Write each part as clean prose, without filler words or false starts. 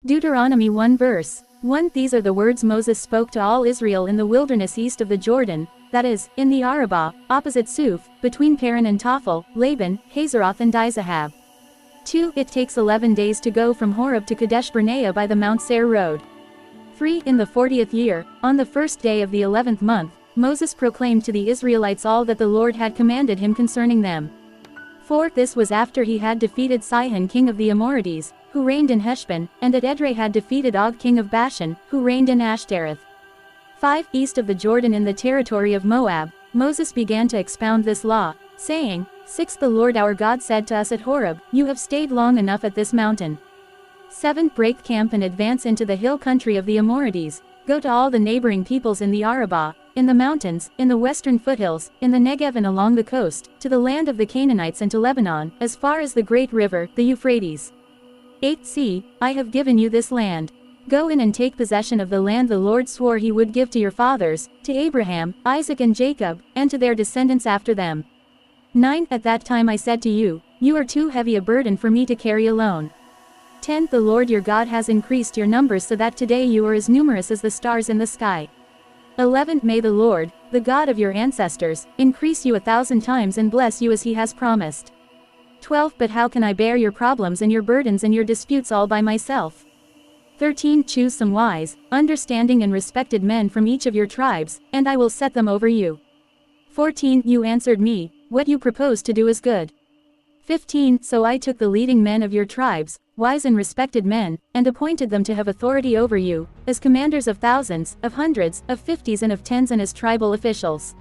Deuteronomy 1 verse 1. These are the words Moses spoke to all Israel in the wilderness east of the Jordan, that is, in the Arabah, opposite Suf, between Paran and Tophel, Laban, Hazeroth and Dizahab. 2. It takes 11 days to go from Horeb to Kadesh Barnea by the Mount Seir road. 3. In the 40th year, on the first day of the 11th month, Moses proclaimed to the Israelites all that the Lord had commanded him concerning them. 4. This was after he had defeated Sihon king of the Amorites, who reigned in Heshbon, and at Edrei had defeated Og king of Bashan, who reigned in Ashtaroth. 5. East of the Jordan in the territory of Moab, Moses began to expound this law, saying, 6. The Lord our God said to us at Horeb, You have stayed long enough at this mountain. 7. Break camp and advance into the hill country of the Amorites, go to all the neighboring peoples in the Arabah, in the mountains, in the western foothills, in the Negev and along the coast, to the land of the Canaanites and to Lebanon, as far as the great river, the Euphrates. 8. See, I have given you this land. Go in and take possession of the land the Lord swore he would give to your fathers, to Abraham, Isaac and Jacob, and to their descendants after them. 9. At that time I said to you, You are too heavy a burden for me to carry alone. 10. The Lord your God has increased your numbers so that today you are as numerous as the stars in the sky. 11. May the Lord, the God of your ancestors, increase you 1,000 times and bless you as he has promised. 12. But how can I bear your problems and your burdens and your disputes all by myself? 13. Choose some wise, understanding and respected men from each of your tribes, and I will set them over you. 14. You answered me, What you propose to do is good. 15. So I took the leading men of your tribes, wise and respected men, and appointed them to have authority over you, as commanders of thousands, of hundreds, of fifties and of tens and as tribal officials.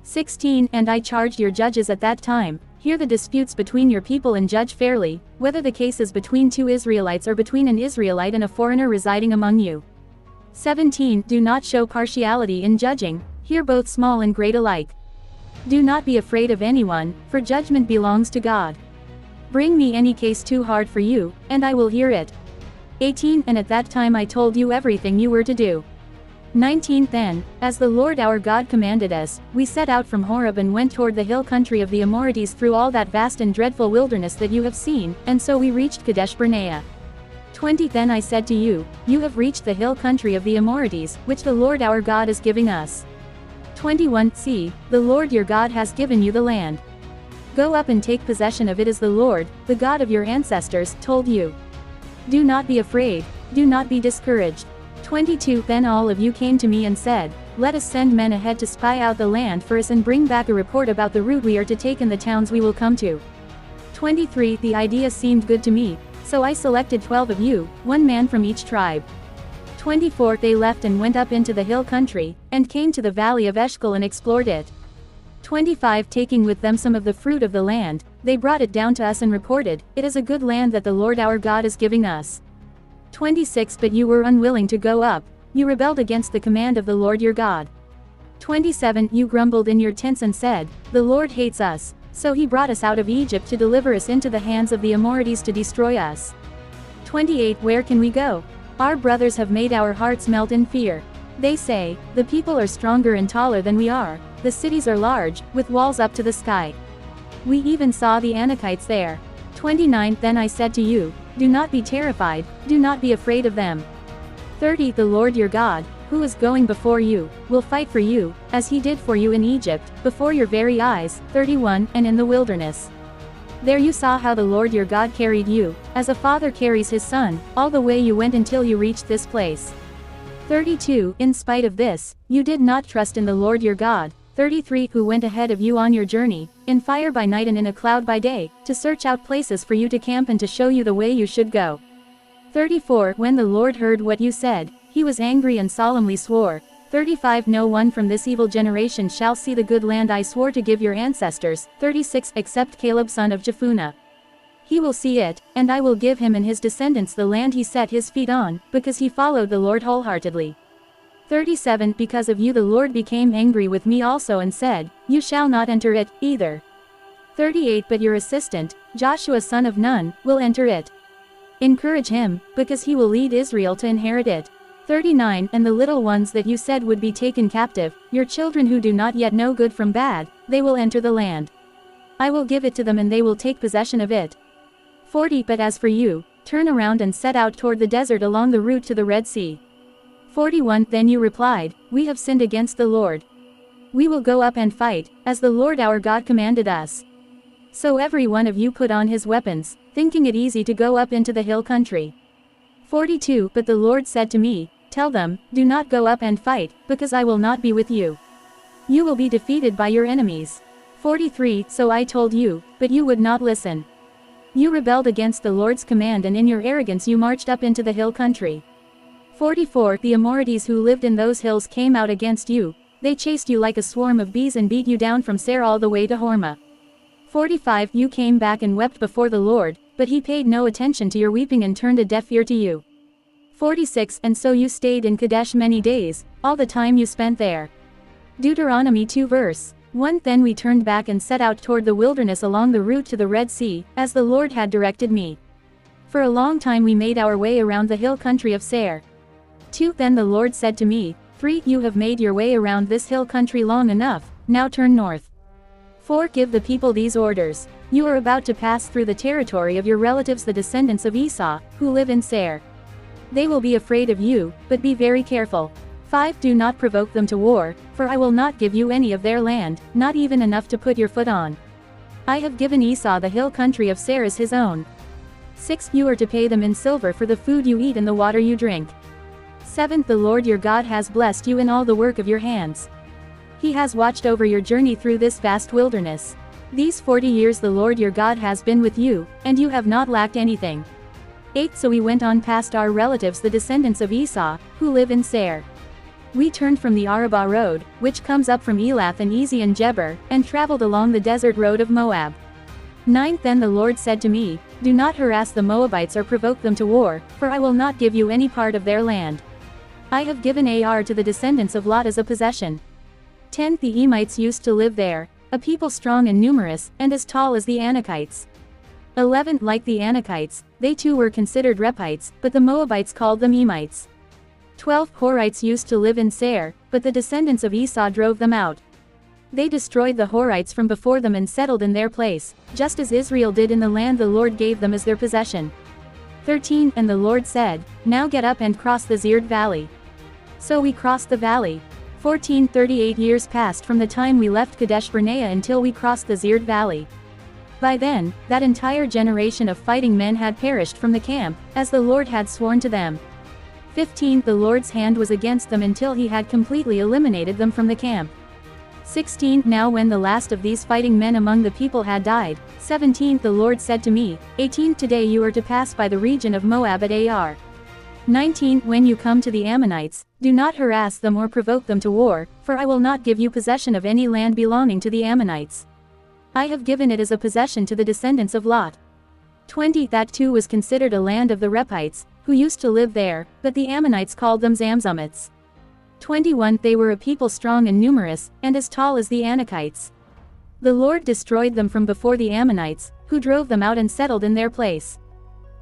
16. And I charged your judges at that time, Hear the disputes between your people and judge fairly, whether the case is between two Israelites or between an Israelite and a foreigner residing among you. 17. Do not show partiality in judging, hear both small and great alike. Do not be afraid of anyone, for judgment belongs to God. Bring me any case too hard for you, and I will hear it. 18. And at that time I told you everything you were to do. 19. Then, as the Lord our God commanded us, we set out from Horeb and went toward the hill country of the Amorites through all that vast and dreadful wilderness that you have seen, and so we reached Kadesh Barnea. 20. Then I said to you, You have reached the hill country of the Amorites, which the Lord our God is giving us. 21. See, the Lord your God has given you the land. Go up and take possession of it as the Lord, the God of your ancestors, told you. Do not be afraid, do not be discouraged. 22. Then all of you came to me and said, Let us send men ahead to spy out the land for us and bring back a report about the route we are to take and the towns we will come to. 23. The idea seemed good to me, so I selected 12 of you, one man from each tribe. 24. They left and went up into the hill country, and came to the valley of Eshcol and explored it. 25. Taking with them some of the fruit of the land, they brought it down to us and reported, It is a good land that the Lord our God is giving us. 26. But you were unwilling to go up, you rebelled against the command of the Lord your God. 27. You grumbled in your tents and said, The Lord hates us, so he brought us out of Egypt to deliver us into the hands of the Amorites to destroy us. 28. Where can we go? Our brothers have made our hearts melt in fear. They say, The people are stronger and taller than we are, the cities are large, with walls up to the sky. We even saw the Anakites there. 29. Then I said to you, Do not be terrified, do not be afraid of them. 30. The Lord your God, who is going before you, will fight for you, as he did for you in Egypt, before your very eyes. 31. And in the wilderness. There you saw how the Lord your God carried you, as a father carries his son, all the way you went until you reached this place. 32. In spite of this, you did not trust in the Lord your God. 33. Who went ahead of you on your journey, in fire by night and in a cloud by day, to search out places for you to camp and to show you the way you should go. 34. When the Lord heard what you said, he was angry and solemnly swore. 35. No one from this evil generation shall see the good land I swore to give your ancestors. 36. Except Caleb son of Jephunneh. He will see it, and I will give him and his descendants the land he set his feet on, because he followed the Lord wholeheartedly. 37. Because of you the Lord became angry with me also and said, You shall not enter it, either. 38. But your assistant, Joshua son of Nun, will enter it. Encourage him, because he will lead Israel to inherit it. 39. And the little ones that you said would be taken captive, your children who do not yet know good from bad, they will enter the land. I will give it to them and they will take possession of it. 40. But as for you, turn around and set out toward the desert along the route to the Red Sea. 41 Then you replied, we have sinned against the Lord. We will go up and fight, as the Lord our God commanded us. So every one of you put on his weapons, thinking it easy to go up into the hill country. 42 But the Lord said to me, tell them, do not go up and fight, because I will not be with you. You will be defeated by your enemies. 43 So I told you, but you would not listen. You rebelled against the Lord's command, and in your arrogance you marched up into the hill country. 44 The Amorites who lived in those hills came out against you. They chased you like a swarm of bees and beat you down from Seir all the way to Hormah. 45 You came back and wept before the Lord, but he paid no attention to your weeping and turned a deaf ear to you. 46 And so you stayed in Kadesh many days, all the time you spent there. Deuteronomy 2 verse 1 Then we turned back and set out toward the wilderness along the route to the Red Sea, as the Lord had directed me. For a long time we made our way around the hill country of Seir. 2 Then the Lord said to me, 3 You have made your way around this hill country long enough, now turn north. 4 Give the people these orders. You are about to pass through the territory of your relatives the descendants of Esau, who live in Seir. They will be afraid of you, but be very careful. 5 Do not provoke them to war, for I will not give you any of their land, not even enough to put your foot on. I have given Esau the hill country of Seir as his own. 6 You are to pay them in silver for the food you eat and the water you drink. 7 The Lord your God has blessed you in all the work of your hands. He has watched over your journey through this vast wilderness. These 40 years the Lord your God has been with you, and you have not lacked anything. 8 So we went on past our relatives the descendants of Esau, who live in Seir. We turned from the Arabah road, which comes up from Elath and Ezion Geber, and traveled along the desert road of Moab. 9 Then the Lord said to me, do not harass the Moabites or provoke them to war, for I will not give you any part of their land. I have given Ar to the descendants of Lot as a possession. 10 The Emites used to live there, a people strong and numerous, and as tall as the Anakites. 11 Like the Anakites, they too were considered Rephites, but the Moabites called them Emites. 12 Horites used to live in Seir, but the descendants of Esau drove them out. They destroyed the Horites from before them and settled in their place, just as Israel did in the land the Lord gave them as their possession. 13 And the Lord said, now get up and cross the Zered Valley. So we crossed the valley. 14 38 years passed from the time we left Kadesh Barnea until we crossed the Zered Valley. By then, that entire generation of fighting men had perished from the camp, as the Lord had sworn to them. 15 The Lord's hand was against them until he had completely eliminated them from the camp. 16 Now when the last of these fighting men among the people had died, 17 The Lord said to me, 18 Today you are to pass by the region of Moab at Ar. 19 When you come to the Ammonites, do not harass them or provoke them to war, for I will not give you possession of any land belonging to the Ammonites. I have given it as a possession to the descendants of Lot. 20 That too was considered a land of the Rephites, who used to live there, but the Ammonites called them Zamzummites. 21 They were a people strong and numerous, and as tall as the Anakites. The Lord destroyed them from before the Ammonites, who drove them out and settled in their place.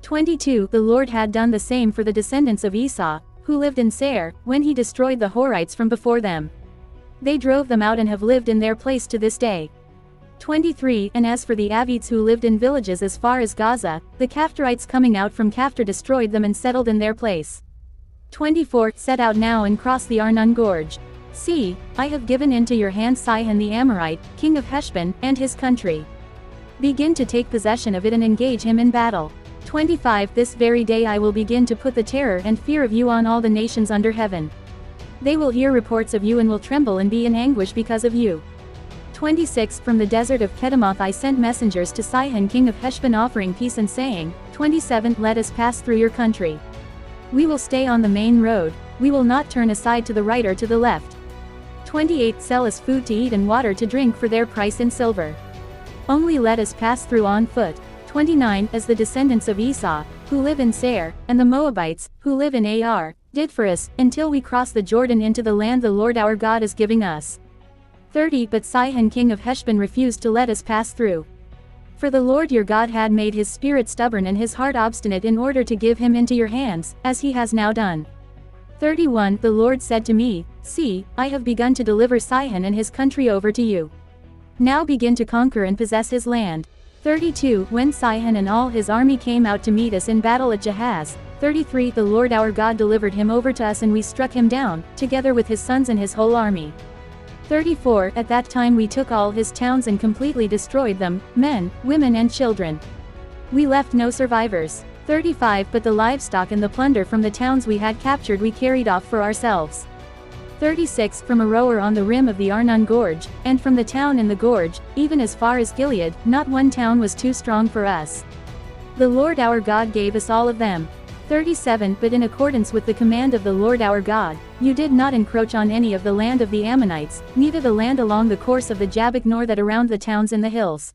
22 The Lord had done the same for the descendants of Esau, who lived in Seir, when he destroyed the Horites from before them. They drove them out and have lived in their place to this day. 23 And as for the Avites who lived in villages as far as Gaza, the Caphtorites coming out from Caphtor destroyed them and settled in their place. 24 Set out now and cross the Arnon Gorge. See, I have given into your hand Sihon the Amorite, king of Heshbon, and his country. Begin to take possession of it and engage him in battle. 25 This very day I will begin to put the terror and fear of you on all the nations under heaven. They will hear reports of you and will tremble and be in anguish because of you. 26 From the desert of Kedemoth I sent messengers to Sihon king of Heshbon offering peace and saying, 27 Let us pass through your country. We will stay on the main road, we will not turn aside to the right or to the left. 28 Sell us food to eat and water to drink for their price in silver. Only let us pass through on foot. 29 As the descendants of Esau, who live in Seir, and the Moabites, who live in Ar, did for us, until we cross the Jordan into the land the Lord our God is giving us. 30 But Sihon king of Heshbon refused to let us pass through. For the Lord your God had made his spirit stubborn and his heart obstinate in order to give him into your hands, as he has now done. 31 The Lord said to me, see, I have begun to deliver Sihon and his country over to you. Now begin to conquer and possess his land. 32 When Sihon and all his army came out to meet us in battle at Jahaz. 33 The Lord our God delivered him over to us and we struck him down, together with his sons and his whole army. 34 At that time we took all his towns and completely destroyed them, men, women and children. We left no survivors. 35 But the livestock and the plunder from the towns we had captured we carried off for ourselves. 36 From Aroer on the rim of the Arnon Gorge, and from the town in the gorge, even as far as Gilead, not one town was too strong for us. The Lord our God gave us all of them. 37 But in accordance with the command of the Lord our God, you did not encroach on any of the land of the Ammonites, neither the land along the course of the Jabbok nor that around the towns in the hills.